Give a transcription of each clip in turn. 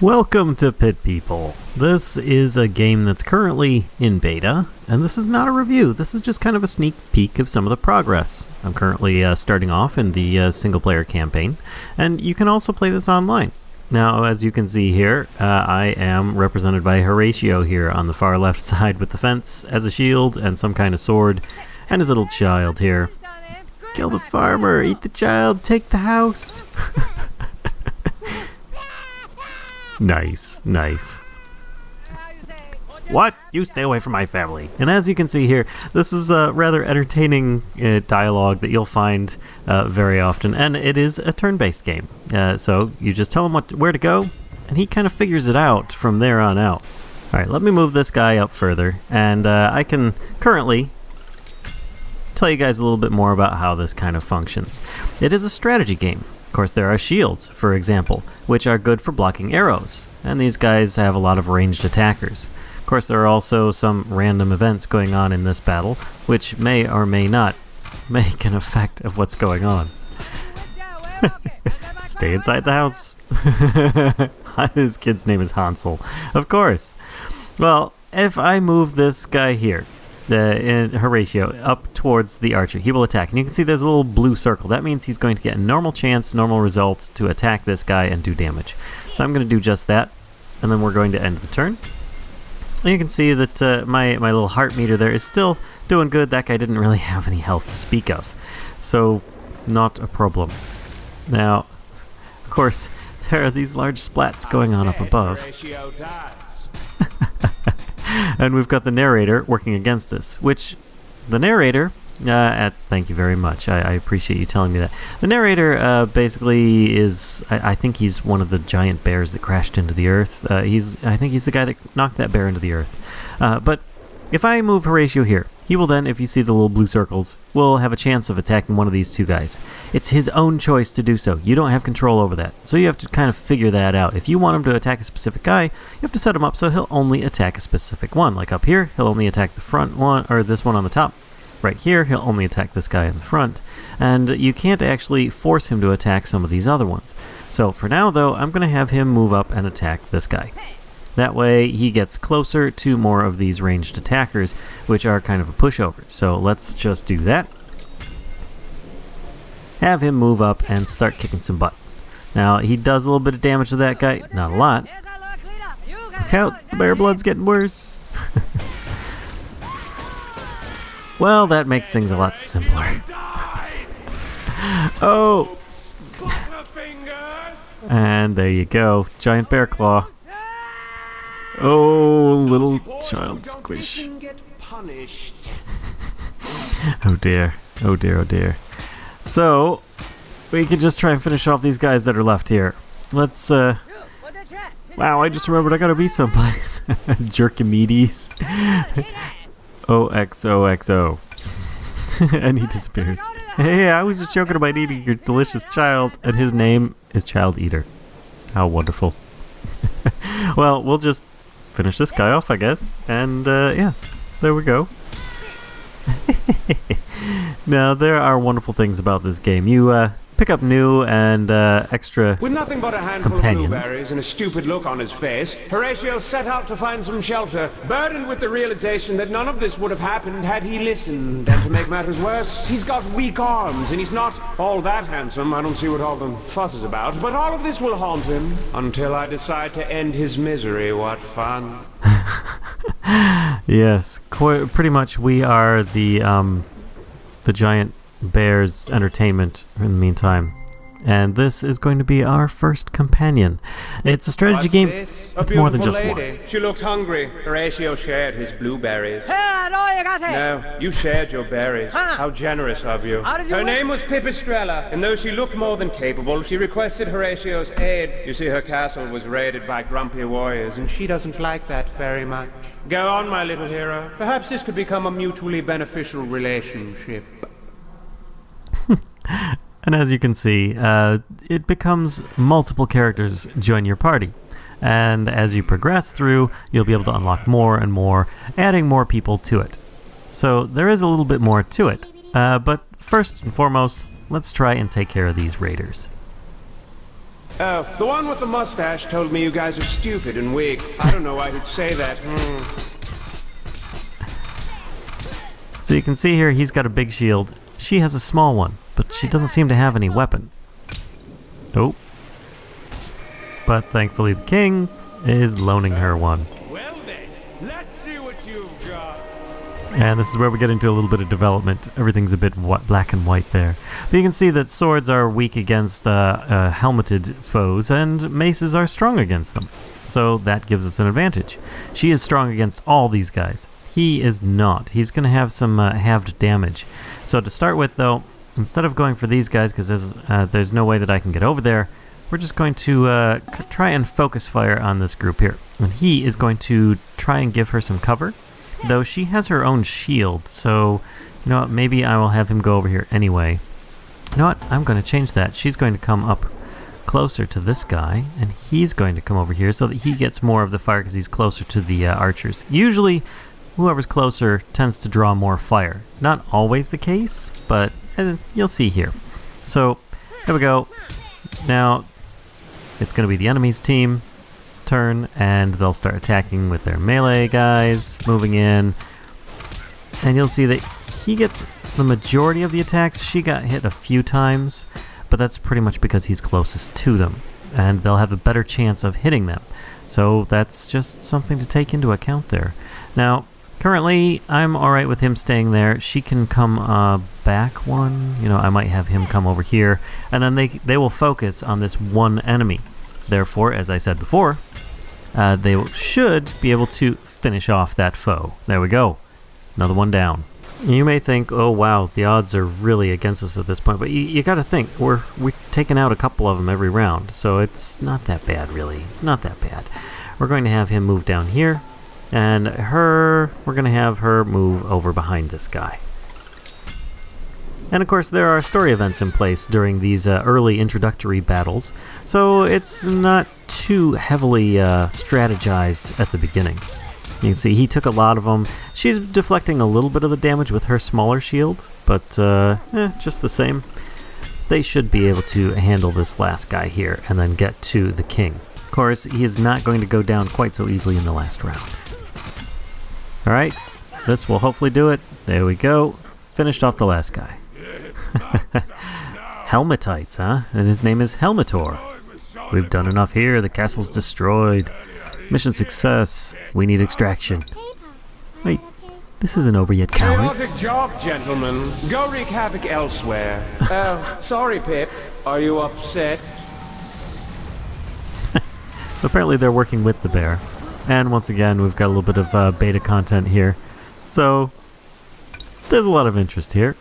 Welcome to Pit People. This is a game that's currently in beta, and this is not a review. This is just kind of a sneak peek of some of the progress. I'm currently starting off in the single-player campaign, and you can also play this online. Now, as you can see here, I am represented by Horatio here on the far left side with the fence as a shield and some kind of sword, and his little child here. Kill the farmer, eat the child, take the house. Nice, nice. What? You stay away from my family. And as you can see here, this is a rather entertaining dialogue that you'll find very often, and it is a turn-based game. So you just tell him where to go, and he kind of figures it out from there on out. Alright, let me move this guy up further, and I can currently tell you guys a little bit more about how this kind of functions. It is a strategy game. Of course, there are shields, for example, which are good for blocking arrows, and these guys have a lot of ranged attackers. Of course, there are also some random events going on in this battle, which may or may not make an effect of what's going on. Stay inside the house. His kid's name is Hansel. Of course. Well, if I move this guy here, Horatio, up towards the archer, he will attack. And you can see there's a little blue circle. That means he's going to get a normal chance, normal results to attack this guy and do damage. So I'm going to do just that, and then we're going to end the turn. And you can see that my little heart meter there is still doing good. That guy didn't really have any health to speak of. So, not a problem. Now, of course, there are these large splats going on up above. And we've got the narrator working against us, which the narrator, thank you very much, I appreciate you telling me that. The narrator basically is, I think he's one of the giant bears that crashed into the earth. I think he's the guy that knocked that bear into the earth. But if I move Horatio here, he will then, if you see the little blue circles, will have a chance of attacking one of these two guys. It's his own choice to do so. You don't have control over that. So you have to kind of figure that out. If you want him to attack a specific guy, you have to set him up so he'll only attack a specific one. Like up here, he'll only attack the front one, or this one on the top. Right here, he'll only attack this guy in the front. And you can't actually force him to attack some of these other ones. So for now, though, I'm going to have him move up and attack this guy. That way, he gets closer to more of these ranged attackers, which are kind of a pushover. So let's just do that. Have him move up and start kicking some butt. Now, he does a little bit of damage to that guy. Not a lot. Look out, the bear blood's getting worse. Well, that makes things a lot simpler. Oh! And there you go. Giant bear claw. Oh, little child squish. Oh dear. Oh dear, oh dear. So, we can just try and finish off these guys that are left here. Let's, wow, I just remembered I gotta be someplace. Jerkimedes. OXOXO. And he disappears. Hey, I was just joking about eating your delicious child, and his name is Child Eater. How wonderful. Well, we'll just finish this guy off, I guess. And, yeah, there we go. Now, there are wonderful things about this game. You, pick up new and extra With nothing but a handful of blueberries and a stupid look on his face, Horatio set out to find some shelter, burdened with the realization that none of this would have happened had he listened. And to make matters worse, he's got weak arms, and he's not all that handsome. I don't see what all the fuss is about, but all of this will haunt him until I decide to end his misery. What fun. Yes, pretty much we are the giant bear's entertainment in the meantime. And this is going to be our first companion. It's a strategy game with more than just one. She looked hungry. Horatio shared his blueberries. No, you shared your berries. How generous of you. Her name was Pipistrella, and though she looked more than capable, she requested Horatio's aid. You see, her castle was raided by grumpy warriors, and she doesn't like that very much. Go on, my little hero. Perhaps this could become a mutually beneficial relationship. And as you can see, it becomes multiple characters join your party. And as you progress through, you'll be able to unlock more and more, adding more people to it. So there is a little bit more to it. But first and foremost, let's try and take care of these raiders. Oh, the one with the mustache told me you guys are stupid and weak. I don't know why he'd say that. So you can see here he's got a big shield. She has a small one, but she doesn't seem to have any weapon. Oh. But thankfully the king is loaning her one. Well then, let's see what you've got. And this is where we get into a little bit of development. Everything's a bit black and white there. But you can see that swords are weak against helmeted foes, and maces are strong against them. So that gives us an advantage. She is strong against all these guys. He is not. He's going to have some halved damage. So to start with, though, instead of going for these guys, because there's no way that I can get over there, we're just going to try and focus fire on this group here. And he is going to try and give her some cover. Though she has her own shield, so, you know what, maybe I will have him go over here anyway. You know what, I'm going to change that. She's going to come up closer to this guy, and he's going to come over here so that he gets more of the fire because he's closer to the archers. Usually, whoever's closer tends to draw more fire. It's not always the case, but you'll see here. So, there we go. Now, it's going to be the enemy's team turn, and they'll start attacking with their melee guys, moving in, and you'll see that he gets the majority of the attacks. She got hit a few times, but that's pretty much because he's closest to them, and they'll have a better chance of hitting them. So that's just something to take into account there. Now, currently, I'm alright with him staying there. She can come back one. You know, I might have him come over here, and then they will focus on this one enemy. Therefore, as I said before, they should be able to finish off that foe. There we go. Another one down. You may think, oh wow, the odds are really against us at this point, but you got to think, we're taking out a couple of them every round, so it's not that bad, really. It's not that bad. We're going to have him move down here, and we're going to have her move over behind this guy. And of course, there are story events in place during these early introductory battles, so it's not too heavily strategized at the beginning. You can see he took a lot of them. She's deflecting a little bit of the damage with her smaller shield, but just the same. They should be able to handle this last guy here and then get to the king. Of course, he is not going to go down quite so easily in the last round. Alright, this will hopefully do it. There we go. Finished off the last guy. Helmetites, huh? And his name is Helmetor. We've done enough here. The castle's destroyed. Mission success. We need extraction. Wait, this isn't over yet, cowards. Chaotic job, gentlemen. Go wreak havoc elsewhere. Oh, sorry, Pip. Are you upset? So apparently they're working with the bear. And once again, we've got a little bit of beta content here. So, there's a lot of interest here.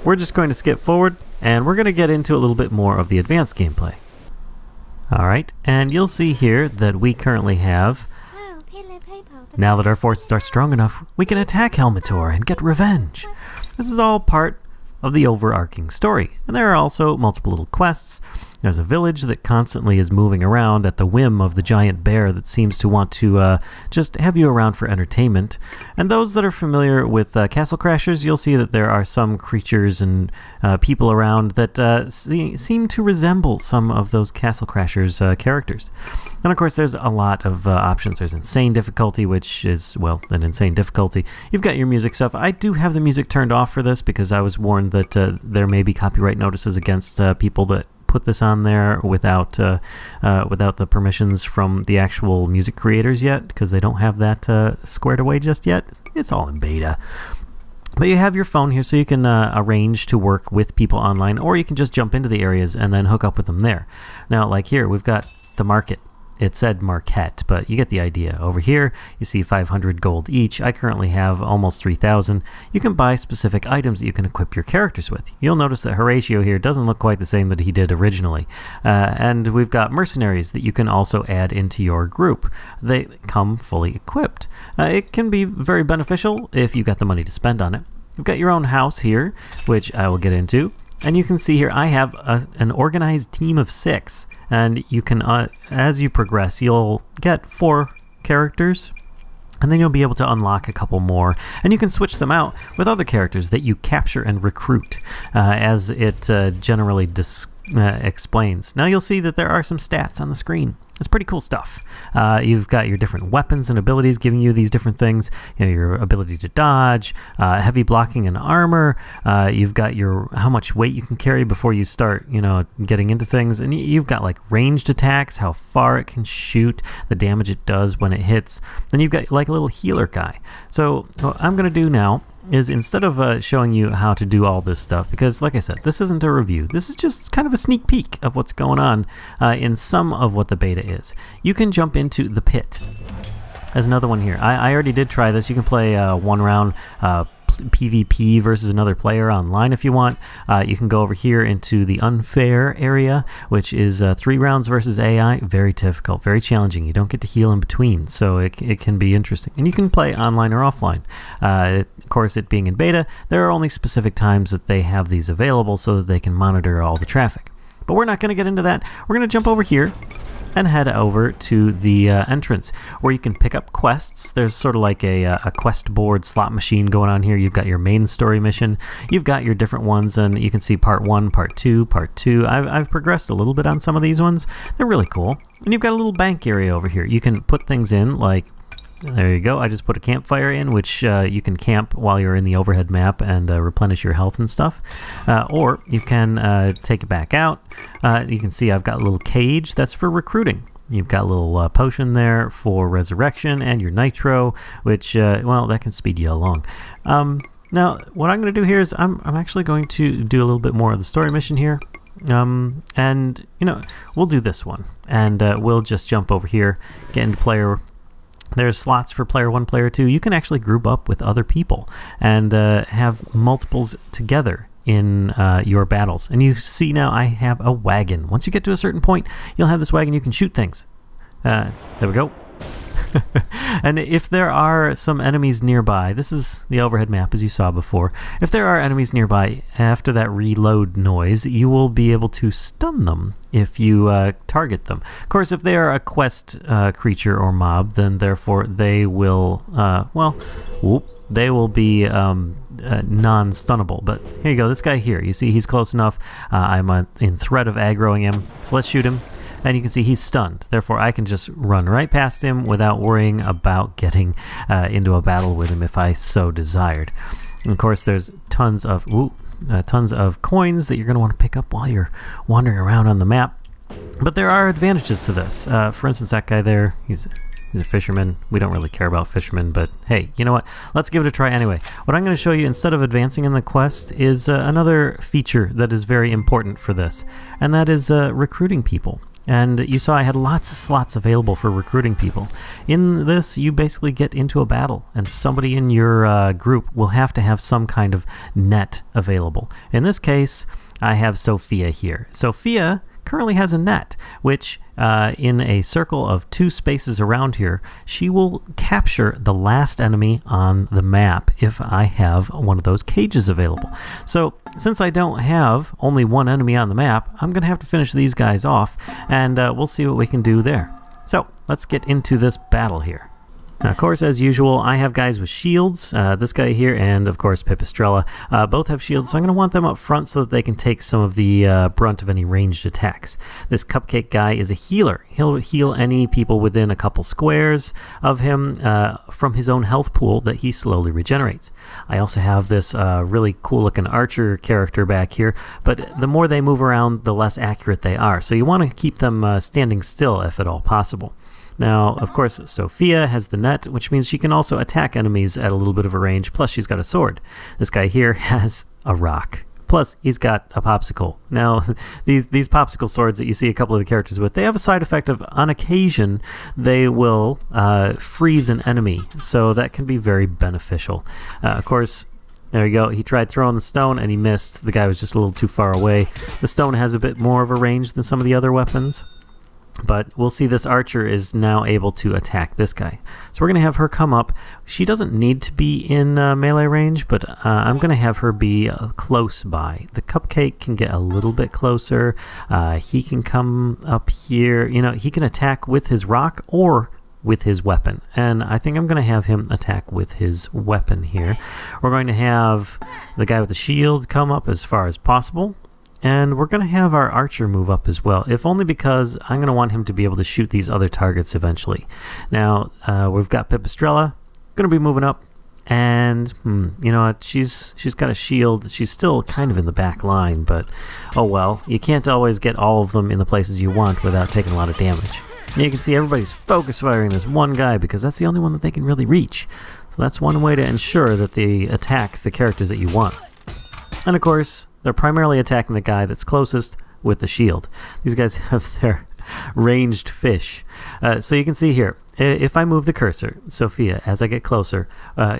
We're just going to skip forward, and we're going to get into a little bit more of the advanced gameplay. Alright, and you'll see here that we currently have, now that our forces are strong enough, we can attack Helmetor and get revenge. This is all part of the overarching story, and there are also multiple little quests. There's a village that constantly is moving around at the whim of the giant bear that seems to want to just have you around for entertainment. And those that are familiar with Castle Crashers, you'll see that there are some creatures and people around that seem to resemble some of those Castle Crashers characters. And of course, there's a lot of options. There's insane difficulty, which is, well, an insane difficulty. You've got your music stuff. I do have the music turned off for this because I was warned that there may be copyright notices against people that put this on there without the permissions from the actual music creators yet, because they don't have that squared away just yet. It's all in beta. But you have your phone here, so you can arrange to work with people online, or you can just jump into the areas and then hook up with them there. Now, like here, we've got the market. It said Marquette, but you get the idea. Over here, you see 500 gold each. I currently have almost 3,000. You can buy specific items that you can equip your characters with. You'll notice that Horatio here doesn't look quite the same that he did originally. And we've got mercenaries that you can also add into your group. They come fully equipped. It can be very beneficial if you've got the money to spend on it. You've got your own house here, which I will get into. And you can see here I have an organized team of 6. And you can, as you progress, you'll get 4 characters. And then you'll be able to unlock a couple more, and you can switch them out with other characters that you capture and recruit, as it generally explains. Now you'll see that there are some stats on the screen. It's pretty cool stuff. You've got your different weapons and abilities giving you these different things. Your ability to dodge, heavy blocking and armor. You've got your how much weight you can carry before you start, getting into things. And you've got like ranged attacks, how far it can shoot, the damage it does when it hits. Then you've got like a little healer guy. So what I'm going to do now is instead of showing you how to do all this stuff, because like I said, this isn't a review, this is just kind of a sneak peek of what's going on in some of what the beta is. You can jump into the pit. There's another one here. I already did try this. You can play one round PvP versus another player online if you want. You can go over here into the unfair area, which is 3 rounds versus AI. Very difficult, very challenging. You don't get to heal in between, so it can be interesting. And you can play online or offline. Of course, it being in beta, there are only specific times that they have these available so that they can monitor all the traffic. But we're not going to get into that. We're going to jump over here and head over to the entrance where you can pick up quests. There's sort of like a quest board slot machine going on here. You've got your main story mission. You've got your different ones, and you can see part 1, part 2, part 2. I've progressed a little bit on some of these ones. They're really cool. And you've got a little bank area over here. You can put things in like... There you go. I just put a campfire in, which you can camp while you're in the overhead map and replenish your health and stuff. Or you can take it back out. You can see I've got a little cage. That's for recruiting. You've got a little potion there for resurrection and your nitro, which, well, that can speed you along. Now, what I'm going to do here is I'm actually going to do a little bit more of the story mission here. And, we'll do this one. And we'll just jump over here, get into player... There's slots for player 1, player 2. You can actually group up with other people and have multiples together in your battles. And you see now I have a wagon. Once you get to a certain point, you'll have this wagon. You can shoot things. There we go. And if there are some enemies nearby, this is the overhead map as you saw before. If there are enemies nearby, after that reload noise, you will be able to stun them if you target them. Of course, if they are a quest creature or mob, then therefore they will, they will be non-stunnable. But here you go, this guy here, you see he's close enough. I'm in threat of aggroing him, so let's shoot him. And you can see he's stunned. Therefore, I can just run right past him without worrying about getting into a battle with him if I so desired. And of course, there's tons of coins that you're going to want to pick up while you're wandering around on the map. But there are advantages to this. For instance, that guy there, he's a fisherman. We don't really care about fishermen, but hey, you know what? Let's give it a try anyway. What I'm going to show you, instead of advancing in the quest, is another feature that is very important for this, and that is recruiting people. And you saw I had lots of slots available for recruiting people. In this, you basically get into a battle, and somebody in your group will have to have some kind of net available. In this case, I have Sophia here. Sophia currently has a net, which in a circle of 2 spaces around here, she will capture the last enemy on the map if I have one of those cages available. So since I don't have only one enemy on the map, I'm going to have to finish these guys off, and we'll see what we can do there. So let's get into this battle here. Now, of course, as usual, I have guys with shields. This guy here and, of course, Pipistrella both have shields, so I'm going to want them up front so that they can take some of the brunt of any ranged attacks. This Cupcake guy is a healer. He'll heal any people within a couple squares of him from his own health pool that he slowly regenerates. I also have this really cool-looking archer character back here, but the more they move around, the less accurate they are, so you want to keep them standing still if at all possible. Now, of course, Sophia has the net, which means she can also attack enemies at a little bit of a range, plus she's got a sword. This guy here has a rock. Plus, he's got a popsicle. Now, these popsicle swords that you see a couple of the characters with, they have a side effect of, on occasion, they will freeze an enemy, so that can be very beneficial. Of course, there you go. He tried throwing the stone, and he missed. The guy was just a little too far away. The stone has a bit more of a range than some of the other weapons. But we'll see this archer is now able to attack this guy. So we're going to have her come up. She doesn't need to be in melee range, but I'm going to have her be close by. The Cupcake can get a little bit closer. He can come up here. You know, he can attack with his rock or with his weapon. And I think I'm going to have him attack with his weapon here. We're going to have the guy with the shield come up as far as possible. And we're going to have our archer move up as well, if only because I'm going to want him to be able to shoot these other targets eventually. Now, we've got Pipistrella going to be moving up. And, you know what, she's got a shield. She's still kind of in the back line, but oh well. You can't always get all of them in the places you want without taking a lot of damage. And you can see everybody's focus firing this one guy because that's the only one that they can really reach. So that's one way to ensure that they attack the characters that you want. And of course, they're primarily attacking the guy that's closest with the shield. These guys have their ranged fish. So you can see here, if I move the cursor, Sophia, as I get closer,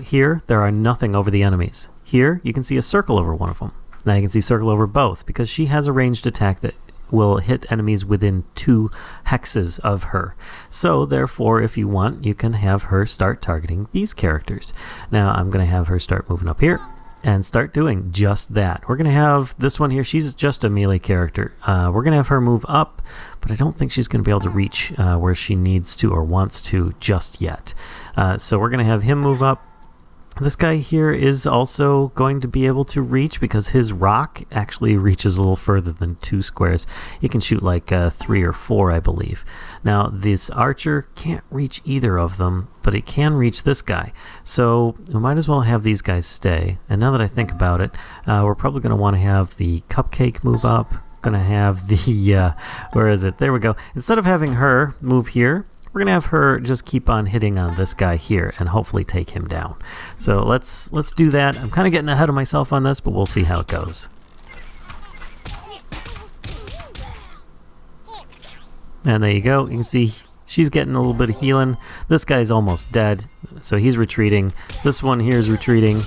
here there are nothing over the enemies. Here you can see a circle over one of them. Now you can see circle over both because she has a ranged attack that will hit enemies within 2 hexes of her. So therefore, if you want, you can have her start targeting these characters. Now I'm going to have her start moving up here and start doing just that. We're going to have this one here. She's just a melee character. We're going to have her move up, but I don't think she's going to be able to reach where she needs to or wants to just yet. So we're going to have him move up. This guy here is also going to be able to reach because his rock actually reaches a little further than 2 squares. He can shoot like 3 or 4, I believe. Now, this archer can't reach either of them, but it can reach this guy. So we might as well have these guys stay. And now that I think about it, we're probably going to want to have the cupcake move up. Going to have the, where is it? There we go. Instead of having her move here, we're going to have her just keep on hitting on this guy here and hopefully take him down. So let's do that. I'm kind of getting ahead of myself on this, but we'll see how it goes. And there you go. You can see she's getting a little bit of healing. This guy's almost dead, so he's retreating. This one here is retreating,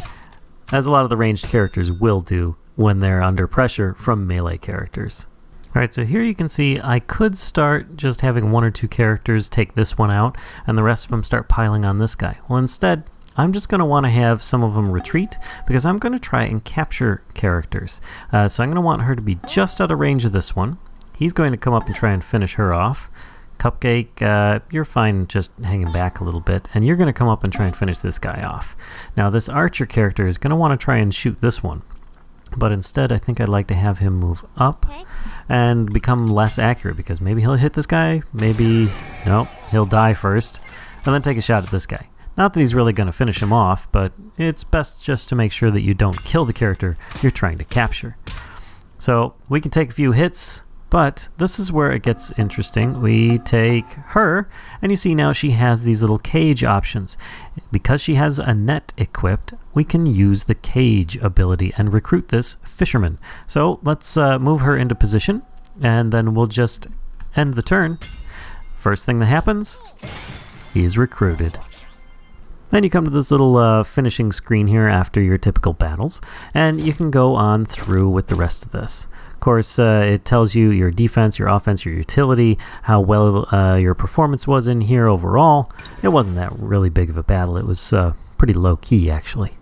as a lot of the ranged characters will do when they're under pressure from melee characters. Alright, so here you can see I could start just having 1 or 2 characters take this one out, and the rest of them start piling on this guy. Well, instead, I'm just going to want to have some of them retreat, because I'm going to try and capture characters. So I'm going to want her to be just out of range of this one. He's going to come up and try and finish her off. Cupcake, you're fine just hanging back a little bit, and you're going to come up and try and finish this guy off. Now, this archer character is going to want to try and shoot this one. But instead, I think I'd like to have him move up and become less accurate, because maybe he'll hit this guy, maybe, no, he'll die first, and then take a shot at this guy. Not that he's really going to finish him off, but it's best just to make sure that you don't kill the character you're trying to capture. So we can take a few hits, but this is where it gets interesting. We take her, and you see now she has these little cage options. Because she has a net equipped, we can use the cage ability and recruit this fisherman. So let's move her into position, and then we'll just end the turn. First thing that happens, he is recruited. Then you come to this little finishing screen here after your typical battles, and you can go on through with the rest of this. Of course, it tells you your defense, your offense, your utility, how well your performance was in here overall. It wasn't that really big of a battle. It was pretty low-key, actually.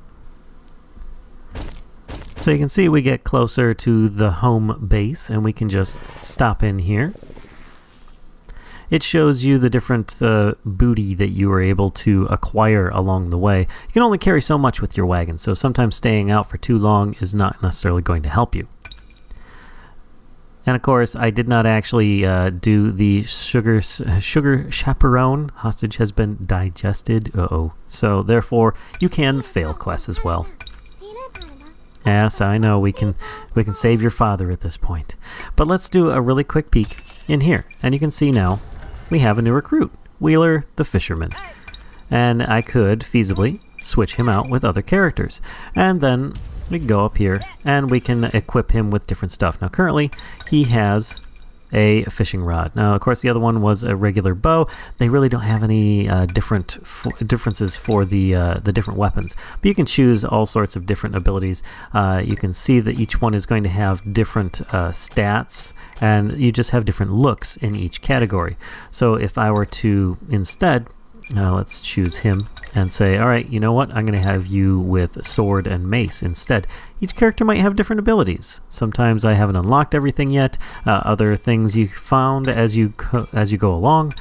So you can see we get closer to the home base, and we can just stop in here. It shows you the different booty that you were able to acquire along the way. You can only carry so much with your wagon, so sometimes staying out for too long is not necessarily going to help you. And of course, I did not actually do the sugar chaperone. Hostage has been digested. So therefore, you can fail quests as well. Yes, I know we can save your father at this point. But let's do a really quick peek in here, and you can see now we have a new recruit, Wheeler the Fisherman. And I could feasibly switch him out with other characters, and then we can go up here and we can equip him with different stuff. Now currently he has a fishing rod. Now of course the other one was a regular bow. They really don't have any differences for the different weapons, but you can choose all sorts of different abilities. You can see that each one is going to have different stats, and you just have different looks in each category. So if I were to instead, let's choose him. and say, all right, you know what, I'm going to have you with sword and mace instead. Each character might have different abilities. Sometimes I haven't unlocked everything yet. Other things you found as you go along.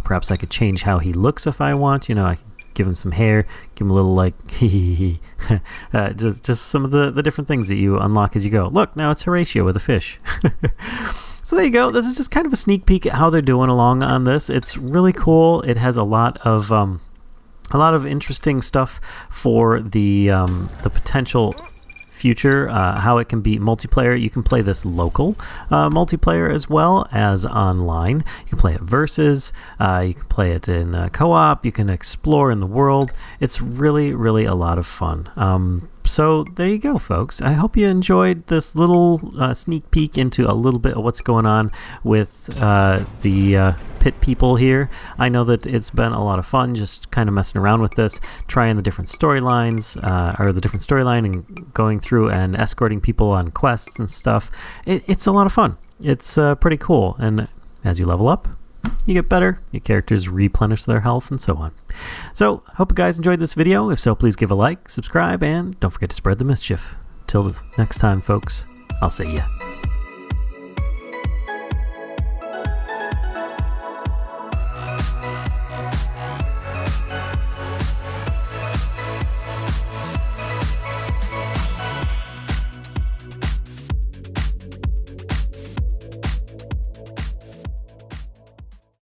Perhaps I could change how he looks if I want. You know, I could give him some hair, give him a little like just some of the different things that you unlock as you go. Look, now it's Horatio with a fish. So there you go. This is just kind of a sneak peek at how they're doing along on this. It's really cool. It has a lot of interesting stuff for the potential future, how it can be multiplayer. You can play this local multiplayer as well as online. You can play it versus, you can play it in co-op, you can explore in the world. It's really, really a lot of fun. So there you go, folks. I hope you enjoyed this little sneak peek into a little bit of what's going on with the pit people here. I know that it's been a lot of fun just kind of messing around with this, trying the different storylines, or the different storyline, and going through and escorting people on quests and stuff. It's a lot of fun. It's pretty cool. And as you level up, you get better, your characters replenish their health, and so on. So, hope you guys enjoyed this video. If so, please give a like, subscribe, and don't forget to spread the mischief. Till next time, folks, I'll see ya.